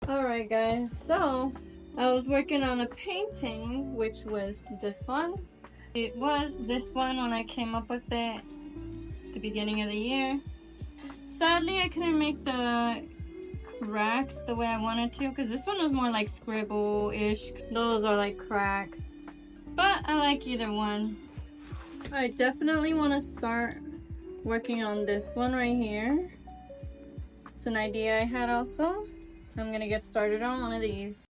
Alright guys, so I was working on a painting, which was this one. It was this one when I came up with it at the beginning of the year. Sadly, I couldn't make the cracks the way I wanted to, because this one was more like scribble-ish. Those are like cracks. But I like either one. I definitely want to start working on this one right here. It's an idea I had also. I'm gonna get started on one of these.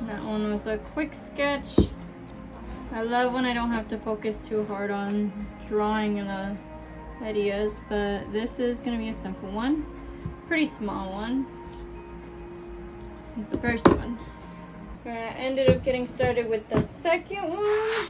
That one was a quick sketch. I love when I don't have to focus too hard on drawing the ideas, but this is gonna be a simple one. Pretty small one. It's the first one. I ended up getting started with the second one.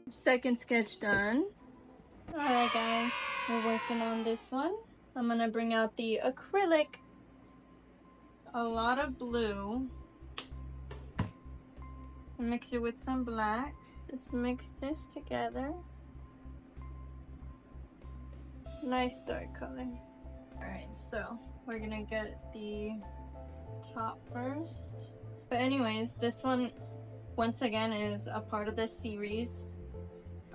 Second sketch done. Alright guys, we're working on this one. I'm gonna bring out the acrylic. A lot of blue. Mix it with some black. Just mix this together. Nice dark color. Alright, so we're gonna get the top first. But anyways, this one once again is a part of this series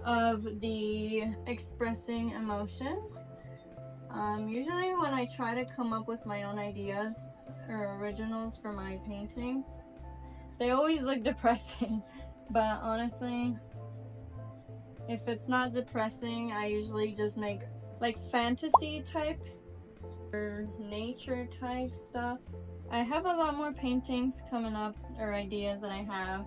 of the expressing emotion. Usually when I try to come up with my own ideas or originals for my paintings, they always look depressing. But honestly, if it's not depressing, I usually just make like fantasy type or nature type stuff. I have a lot more paintings coming up, or ideas that I have,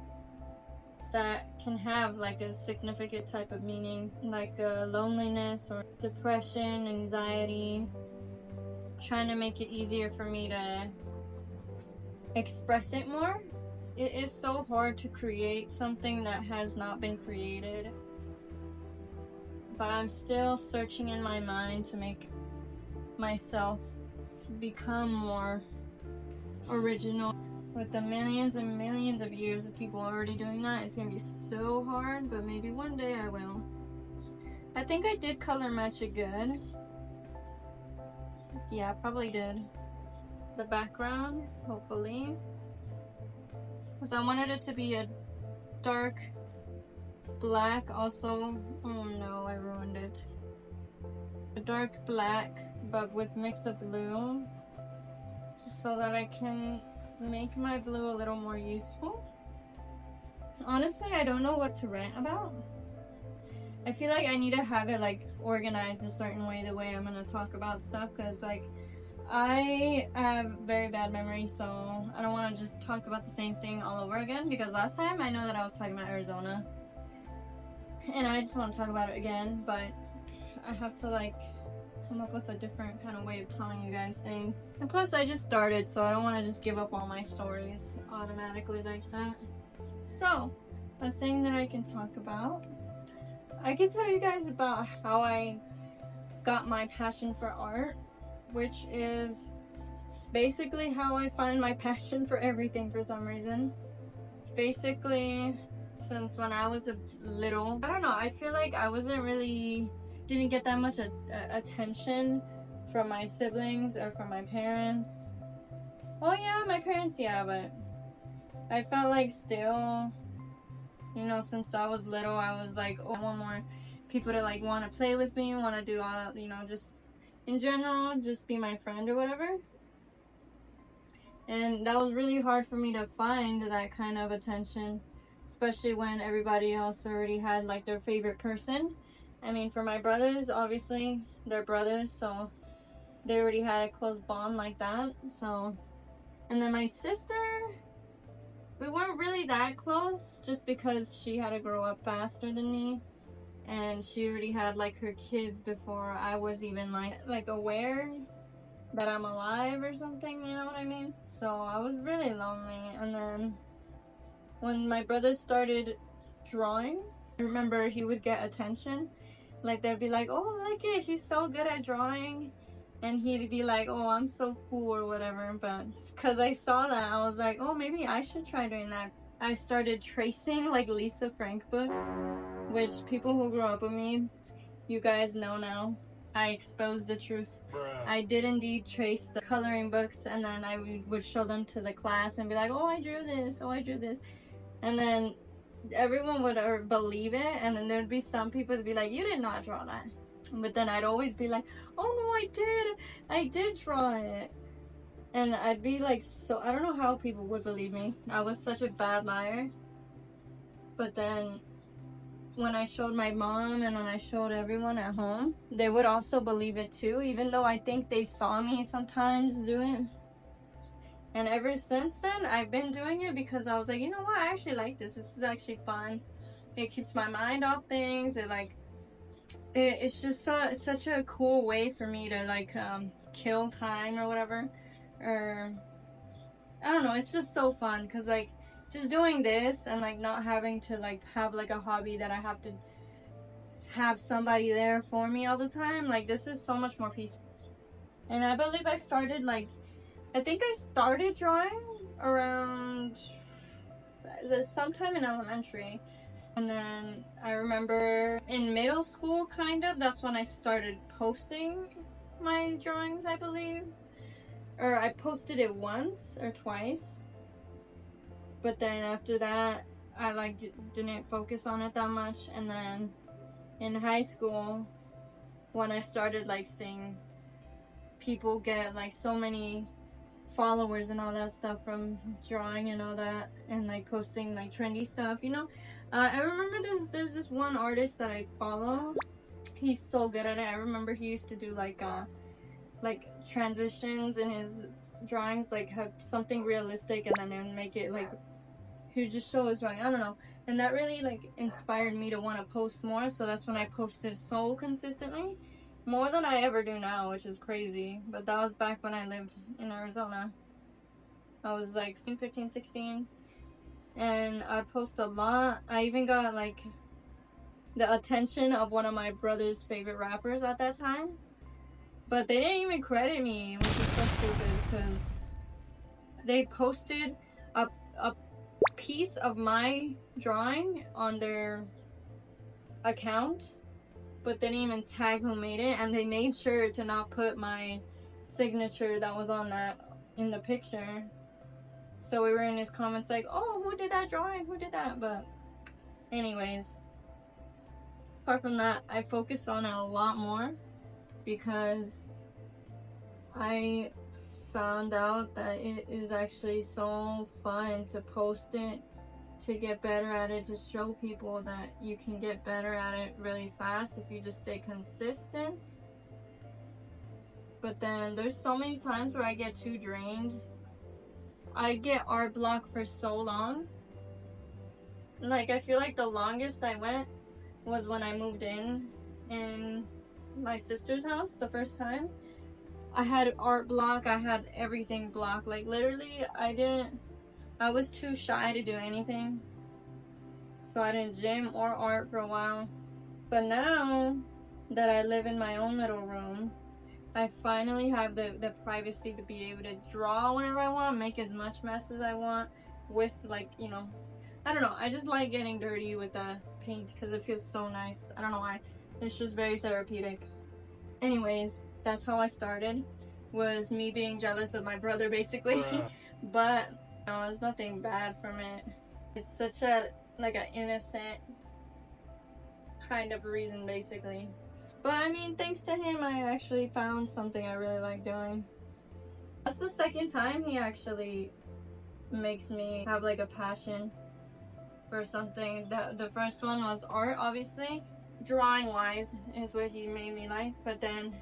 that can have like a significant type of meaning, like loneliness or depression, anxiety. Trying to make it easier for me to express it more. It is so hard to create something that has not been created, but I'm still searching in my mind to make myself become more original. With the millions and millions of years of people already doing that, it's gonna be so hard, but maybe one day I will. I think I did color match it good. Yeah, I probably did. The background, hopefully. Because I wanted it to be a dark black also. Oh no, I ruined it. A dark black, but with mix of blue. Just so that I can make my blue a little more useful. Honestly, I don't know what to rant about. I feel like I need to have it like organized a certain way, the way I'm gonna talk about stuff, because like I have very bad memory, so I don't want to just talk about the same thing all over again, because last time I know that I was talking about Arizona and I just want to talk about it again, but I have to like come up with a different kind of way of telling you guys things. And plus, I just started, so I don't want to just give up all my stories automatically like that. So, a thing that I can talk about, I can tell you guys about how I got my passion for art, which is basically how I find my passion for everything for some reason. It's basically since when I was a little, I don't know, I feel like I didn't get that much attention from my siblings or from my parents. Well, yeah, my parents, yeah, but I felt like still, you know, since I was little, I was like, oh, I want more people to like want to play with me, want to do all, you know, just in general, just be my friend or whatever. And that was really hard for me to find that kind of attention, especially when everybody else already had like their favorite person. I mean, for my brothers, obviously, they're brothers, so they already had a close bond like that. So, and then my sister, we weren't really that close just because she had to grow up faster than me. And she already had like her kids before I was even like aware that I'm alive or something, you know what I mean? So I was really lonely. And then when my brother started drawing, I remember he would get attention. Like they'd be like, oh, look it, he's so good at drawing. And he'd be like, oh, I'm so cool or whatever. But because I saw that, I was like, oh, maybe I should try doing that. I started tracing like Lisa Frank books, which people who grew up with me, you guys know now. I exposed the truth. Bruh. I did indeed trace the coloring books, and then I would show them to the class and be like, oh, I drew this, oh, I drew this. And then everyone would believe it, and then there'd be some people that'd be like, you did not draw that. But then I'd always be like, oh no, I did draw it. And I'd be like, so I don't know how people would believe me. I was such a bad liar. But then when I showed my mom and when I showed everyone at home, they would also believe it too, even though I think they saw me sometimes do it. And ever since then, I've been doing it because I was like, you know what, I actually like this. This is actually fun. It keeps my mind off things. It's just such a cool way for me to like kill time or whatever. Or I don't know, it's just so fun because like just doing this and like not having to like have like a hobby that I have to have somebody there for me all the time, like this is so much more peaceful. And I believe I started drawing around sometime in elementary, and then I remember in middle school that's when I started posting my drawings, I believe, or I posted it once or twice. But then after that, I like didn't focus on it that much. And then in high school, when I started like seeing people get like so many followers and all that stuff from drawing and all that, and like posting like trendy stuff, you know, I remember there's this one artist that I follow. He's so good at it. I remember he used to do like transitions in his drawings, like have something realistic and then make it like he would just show his drawing. I don't know, and that really like inspired me to want to post more. So that's when I posted so consistently, more than I ever do now, which is crazy. But that was back when I lived in Arizona. I was like 15, 16, and I'd post a lot. I even got like the attention of one of my brother's favorite rappers at that time, but they didn't even credit me, which is so stupid because they posted a piece of my drawing on their account, but they didn't even tag who made it, and they made sure to not put my signature that was on that in the picture. So we were in his comments like, oh, who did that drawing, who did that? But anyways, apart from that, I focused on it a lot more because I found out that it is actually so fun to post it, to get better at it, to show people that you can get better at it really fast if you just stay consistent. But then there's so many times where I get too drained. I get art block for so long. Like I feel like the longest I went was when I moved in my sister's house the first time, I had art block, I had everything blocked. Like literally, I was too shy to do anything. So I didn't gym or art for a while. But now that I live in my own little room, I finally have the privacy to be able to draw whenever I want, make as much mess as I want with, like, you know, I don't know. I just like getting dirty with the paint because it feels so nice. I don't know why. It's just very therapeutic. Anyways, that's how I started. Was me being jealous of my brother, basically. But no, there's nothing bad from it. It's such a, like, an innocent kind of reason, basically. But I mean, thanks to him, I actually found something I really like doing. That's the second time he actually makes me have like a passion for something. The first one was art, obviously. Drawing wise is what he made me like. But then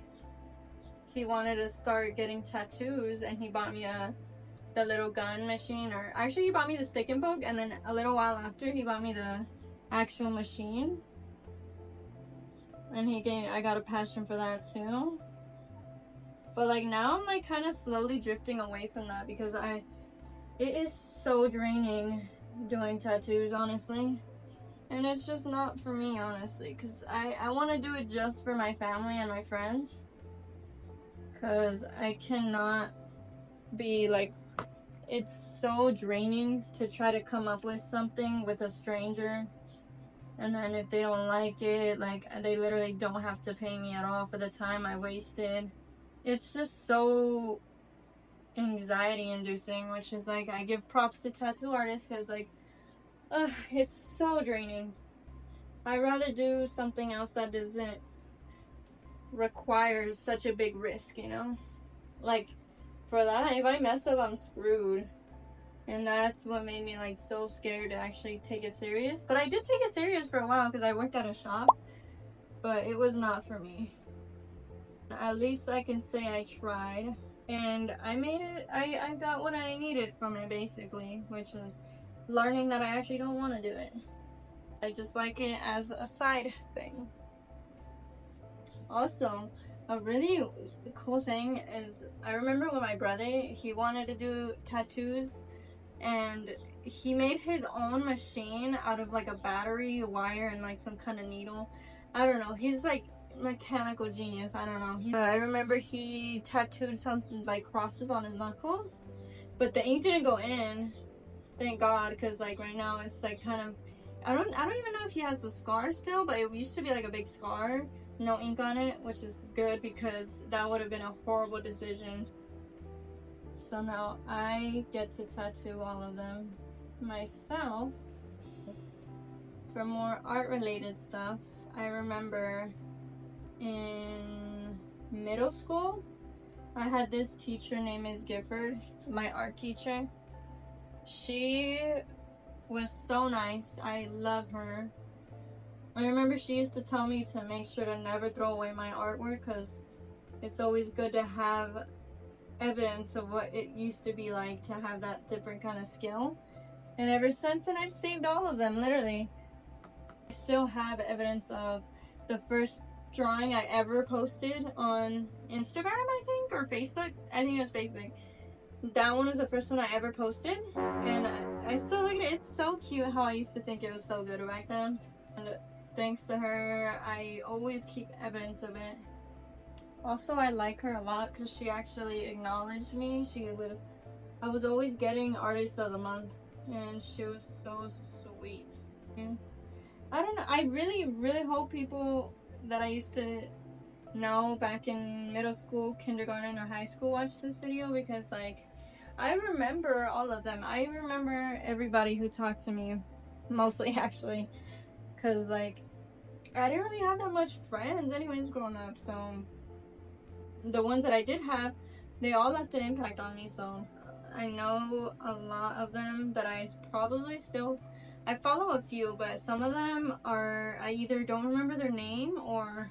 he wanted to start getting tattoos, and he bought me the little gun machine, or actually he bought me the stick and poke, and then a little while after he bought me the actual machine. And I got a passion for that too. But like now I'm like kind of slowly drifting away from that because it is so draining doing tattoos, honestly. And it's just not for me, honestly, because I want to do it just for my family and my friends. Because I cannot be like, it's so draining to try to come up with something with a stranger. And then if they don't like it, like, they literally don't have to pay me at all for the time I wasted. It's just so anxiety inducing, which is like, I give props to tattoo artists because like, it's so draining. I'd rather do something else that doesn't require such a big risk, you know? Like, for that, if I mess up, I'm screwed. And that's what made me like so scared to actually take it serious. But I did take it serious for a while because I worked at a shop, but it was not for me. At least I can say I tried, and I made it. I got what I needed from it, basically, which was learning that I actually don't want to do it. I just like it as a side thing. Also, a really cool thing is, I remember when my brother, he wanted to do tattoos, and he made his own machine out of like a battery, a wire, and like some kind of needle. I don't know. He's like mechanical genius. I don't know. I remember he tattooed something like crosses on his knuckle, but the ink didn't go in. Thank God, because like right now it's like kind of, I don't even know if he has the scar still, but it used to be like a big scar, no ink on it, which is good because that would have been a horrible decision. So now I get to tattoo all of them myself. For more art related stuff, I remember in middle school, I had this teacher named Ms. Gifford, my art teacher. She was so nice. I love her. I remember she used to tell me to make sure to never throw away my artwork because it's always good to have evidence of what it used to be like to have that different kind of skill. And ever since then, I've saved all of them, literally. I still have evidence of the first drawing I ever posted on Instagram, I think, or Facebook. I think it was Facebook. That one was the first one I ever posted, and I still look at it. It's so cute how I used to think it was so good back then. And thanks to her, I always keep evidence of it. Also, I like her a lot because she actually acknowledged me. I was always getting Artist of the Month, and she was so sweet. And I don't know, I really, really hope people that I used to know back in middle school, kindergarten, or high school watch this video, because like, I remember all of them. I remember everybody who talked to me, mostly actually, because like, I didn't really have that much friends anyways growing up, so the ones that I did have, they all left an impact on me. So I know a lot of them that I probably still, I follow a few, but some of them are, I either don't remember their name or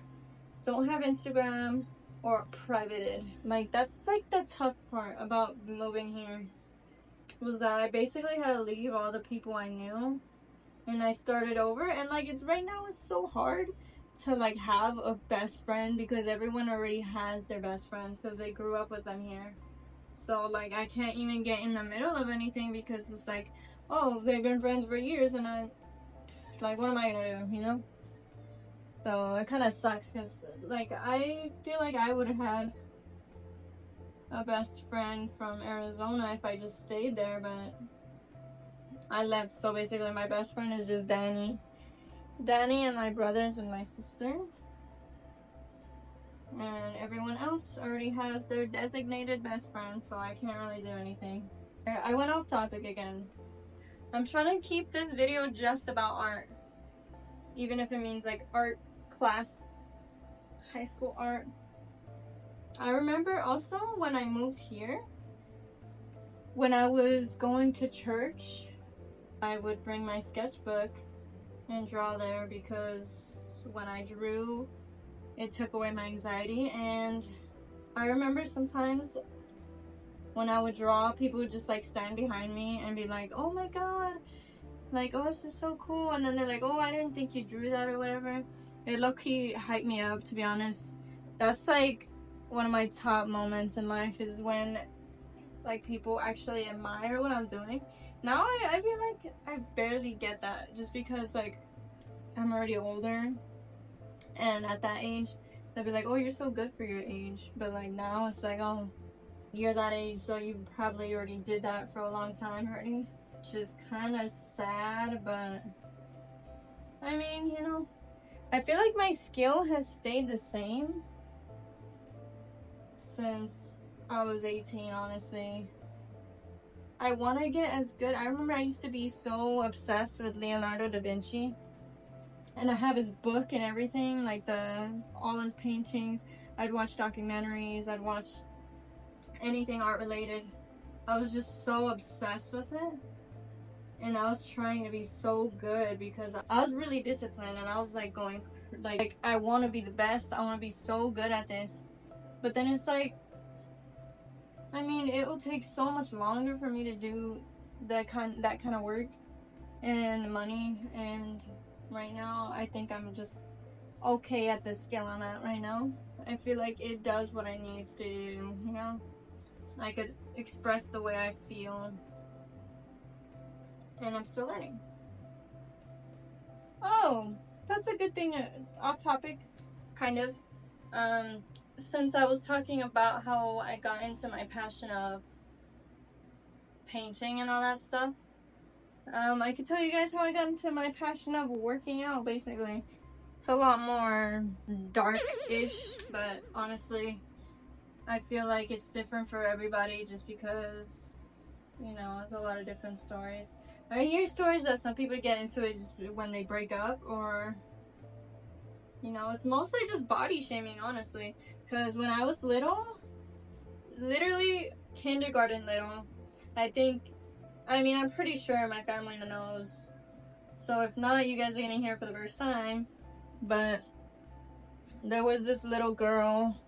don't have Instagram or privated. Like, that's like the tough part about moving here, was that I basically had to leave all the people I knew and I started over. And like, it's right now, it's so hard to like have a best friend because everyone already has their best friends because they grew up with them here. So like I can't even get in the middle of anything because it's like, oh, they've been friends for years and I like, what am I gonna do, you know? So it kind of sucks because like I feel like I would have had a best friend from Arizona if I just stayed there, but I left. So basically my best friend is just Danny and my brothers and my sister, and everyone else already has their designated best friend, so I can't really do anything. I went off topic again. I'm trying to keep this video just about art, even if it means like art class, high school art. I remember also when I moved here, when I was going to church, I would bring my sketchbook and draw there because when I drew, it took away my anxiety. And I remember sometimes when I would draw, people would just like stand behind me and be like, oh my god, like, oh, this is so cool. And then they're like, oh, I didn't think you drew that or whatever. It low-key hyped me up, to be honest. That's like one of my top moments in life, is when like people actually admire what I'm doing. Now I feel like I barely get that, just because like I'm already older, and at that age they'll be like, oh, you're so good for your age. But like now it's like, oh, you're that age, so you probably already did that for a long time already. Which is kind of sad, but I mean, you know, I feel like my skill has stayed the same since I was 18, honestly. I want to get as good. I remember I used to be so obsessed with Leonardo da Vinci, and I have his book and everything, like all his paintings. I'd watch documentaries, I'd watch anything art related. I was just so obsessed with it, and I was trying to be so good because I was really disciplined, and I was like going like I want to be the best. I want to be so good at this. But then it's like, I mean, it will take so much longer for me to do that kind of work and money. And right now, I think I'm just okay at the skill I'm at right now. I feel like it does what I need to do, you know? I could express the way I feel, and I'm still learning. Oh, that's a good thing. Off topic, kind of. Since I was talking about how I got into my passion of painting and all that stuff, I could tell you guys how I got into my passion of working out, basically. It's a lot more dark-ish, but honestly, I feel like it's different for everybody just because, you know, it's a lot of different stories. I hear stories that some people get into it just when they break up, or, you know, it's mostly just body shaming, honestly. Because when I was little, literally kindergarten little, I'm pretty sure my family knows. So if not, you guys are gonna hear it for the first time. But there was this little girl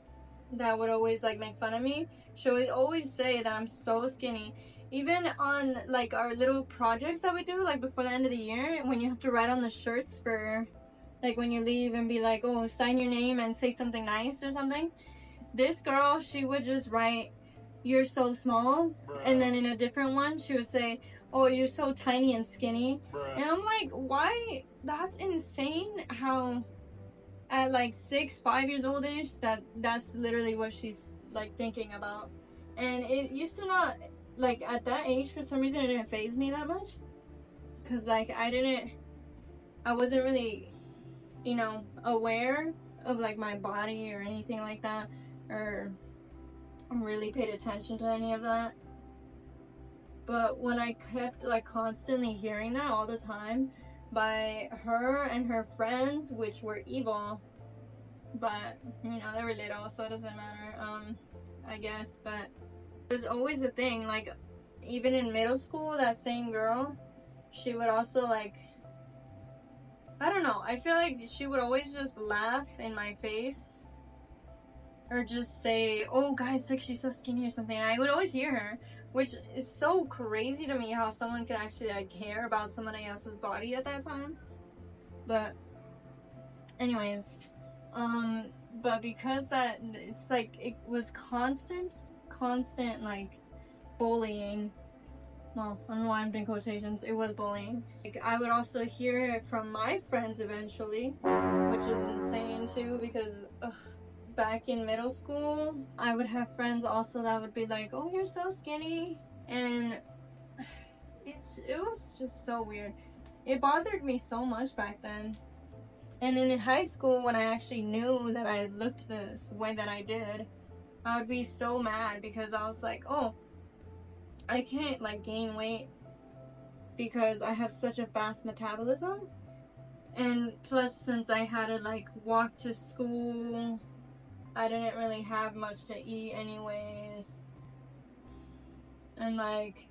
that would always like make fun of me. She would always say that I'm so skinny. Even on like our little projects that we do, like before the end of the year, when you have to write on the shirts for like when you leave and be like, oh, sign your name and say something nice or something. This girl, she would just write, you're so small. And then in a different one, she would say, oh, you're so tiny and skinny. And I'm like, why? That's insane how at like 5 years old-ish, that's literally what she's like thinking about. And it used to not, like at that age, for some reason, it didn't faze me that much. Because like I wasn't really, you know, aware of like my body or anything like that, or really paid attention to any of that. But when I kept like constantly hearing that all the time by her and her friends, which were evil, but you know, they were little, so it doesn't matter, I guess. But there's always a thing, like even in middle school, that same girl, she would also like, I don't know, I feel like she would always just laugh in my face, or just say, oh guys, like she's so skinny or something, and I would always hear her, which is so crazy to me how someone could actually like care about somebody else's body at that time. But Anyways, but because that, it's like, it was constant, like, bullying. Well, I don't know why I'm doing quotations. It was bullying. Like, I would also hear it from my friends eventually, which is insane too, because back in middle school, I would have friends also that would be like, "Oh, you're so skinny," and it was just so weird. It bothered me so much back then. And in high school, when I actually knew that I looked this way that I did, I would be so mad because I was like, "Oh, I can't like gain weight because I have such a fast metabolism." And plus, since I had to like walk to school, I didn't really have much to eat anyways. And like,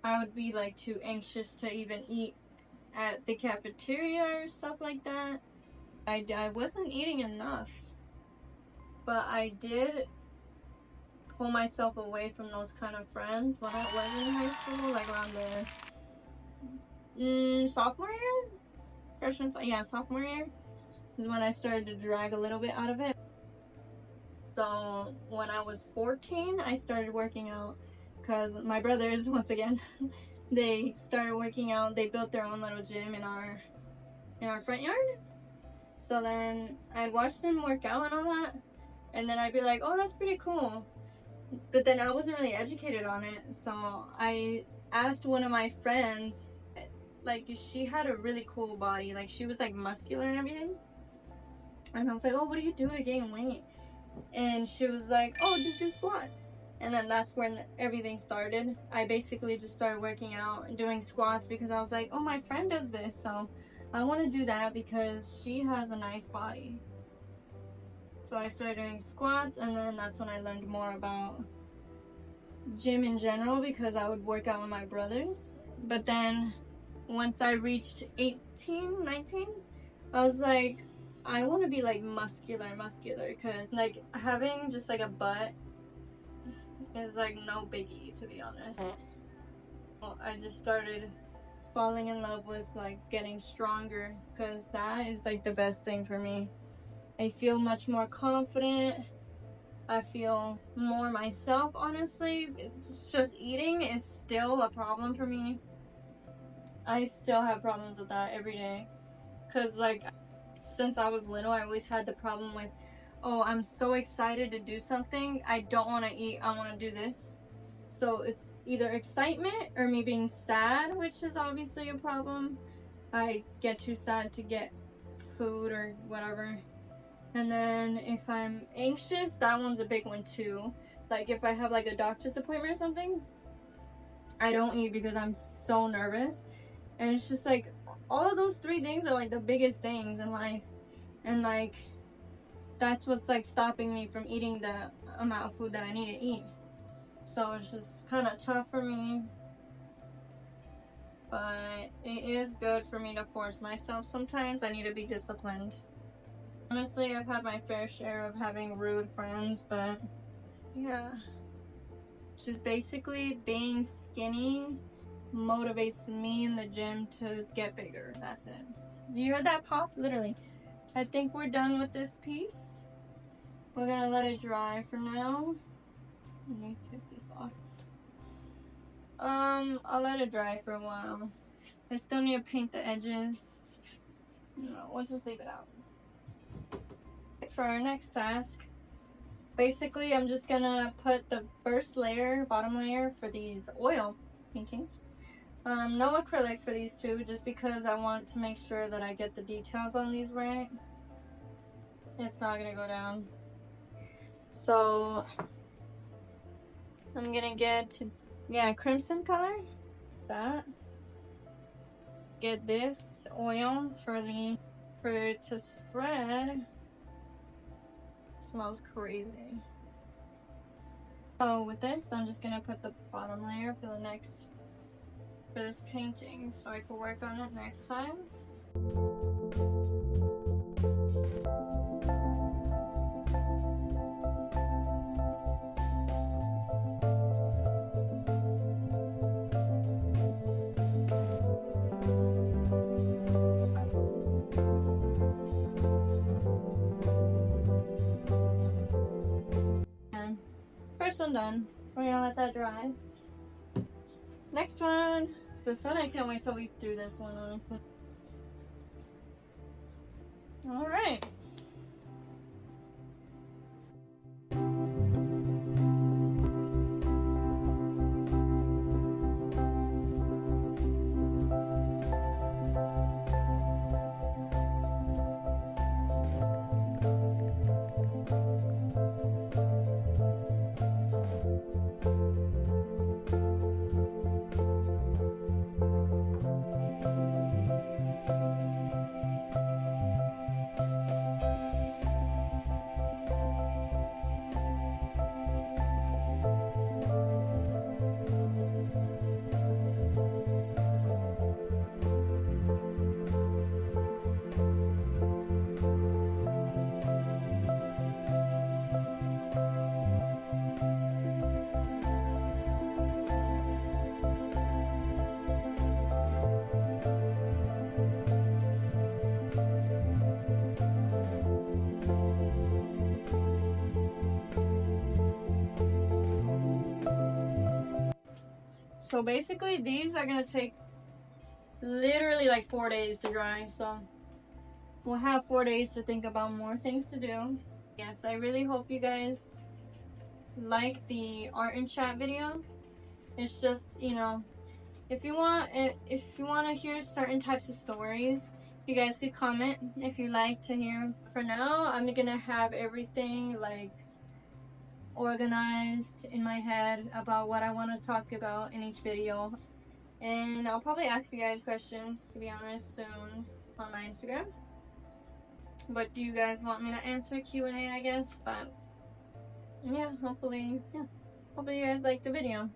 I would be like too anxious to even eat at the cafeteria or stuff like that. I wasn't eating enough. But I did pull myself away from those kind of friends when I was in high school, like around the sophomore year? Freshman, yeah, sophomore year is when I started to drag a little bit out of it. So when I was 14, I started working out because my brothers, once again, they started working out. They built their own little gym in our front yard. So then I'd watch them work out and all that, and then I'd be like, "Oh, that's pretty cool." But then I wasn't really educated on it, so I asked one of my friends. Like, she had a really cool body, like she was like muscular and everything, and I was like, "Oh, what do you do to gain weight?" And she was like, "Oh, just do squats." And then that's when everything started. I basically just started working out and doing squats because I was like, "Oh, my friend does this, so I want to do that because she has a nice body." So I started doing squats, and then that's when I learned more about gym in general because I would work out with my brothers. But then once I reached 18, 19, I was like, I want to be like muscular because like having just like a butt is like no biggie, to be honest. Well, I just started falling in love with like getting stronger because that is like the best thing for me. I feel much more confident. I feel more myself, honestly. It's just eating is still a problem for me. I still have problems with that every day. Because, like, since I was little, I always had the problem with, "Oh, I'm so excited to do something. I don't want to eat. I want to do this." So it's either excitement or me being sad, which is obviously a problem. I get too sad to get food or whatever. And then if I'm anxious, that one's a big one too. Like if I have like a doctor's appointment or something, I don't eat because I'm so nervous. And it's just like all of those three things are like the biggest things in life. And like that's what's like stopping me from eating the amount of food that I need to eat. So it's just kind of tough for me. But it is good for me to force myself sometimes. I need to be disciplined. Honestly, I've had my fair share of having rude friends, but yeah. Just basically being skinny motivates me in the gym to get bigger. That's it. You heard that pop? Literally. I think we're done with this piece. We're gonna let it dry for now. Let me take this off. I'll let it dry for a while. I still need to paint the edges. No, we'll just leave it out. For our next task, basically I'm just gonna put the first layer, bottom layer for these oil paintings. No acrylic for these two, just because I want to make sure that I get the details on these right. It's not gonna go down. So I'm gonna get, yeah, crimson color, that. Get this oil for it to spread. It smells crazy. So with this, I'm just gonna put the bottom layer for this painting so I can work on it next time. first one done. We're gonna let that dry. Next one. This one, I can't wait till we do this one, honestly. Alright. So basically these are gonna take literally like 4 days to dry, so we'll have 4 days to think about more things to do. Yes, I really hope you guys like the art and chat videos. It's just, you know, if you want to hear certain types of stories, you guys could comment if you like to hear. For now, I'm gonna have everything like organized in my head about what I want to talk about in each video, and I'll probably ask you guys questions, to be honest, soon on my Instagram. But do you guys want me to answer Q&A, I guess? But yeah, hopefully you guys like the video.